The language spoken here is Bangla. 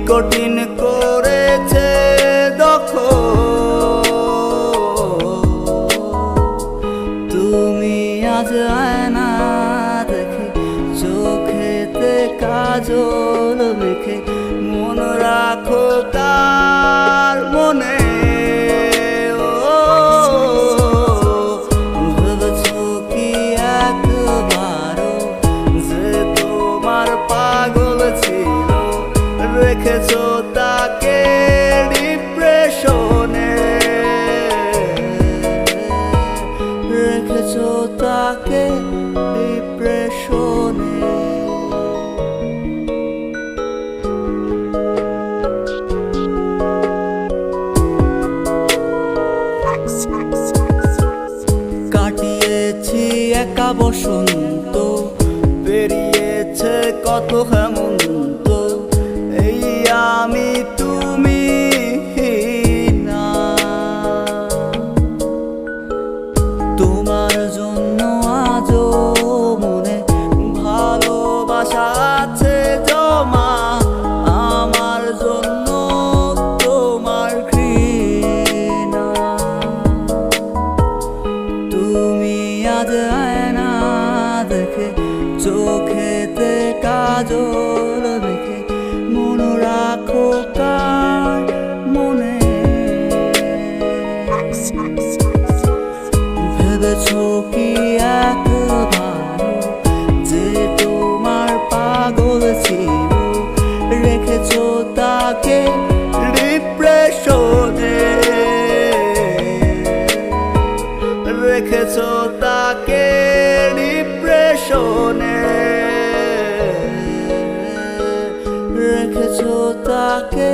কঠিন করেছে দখল। তুমি আজ আয়না দেখে চোখেতে কাজল মেখে মন রাখো কার মনে। ভেবেছো কি একবারও যে তোমার পাগল ছিল, রেখেছো তাকে ডিপ্রেশনে, রেখেছো তাকে ডিপ্রেশনে। কাটিয়েছি একা বসন্ত, পেরিয়েছে কত হেমন্ত, এই আমি তুমি না। তোমার জন্য আজও মনে ভালোবাসা আছে জমা, আমার জন্য তোমার ঘৃণা। তুমি আজ আয়না দেখে চোখেতে কাজল মেখে মন রাখো কার মনে। ভেবেছো কি একবারও যে তোমার পাগল ছিল, রেখেছো তাকে ডিপ্রেশনে, রেখেছো তাকে ডিপ্রেশনে, রেখেছো তাকে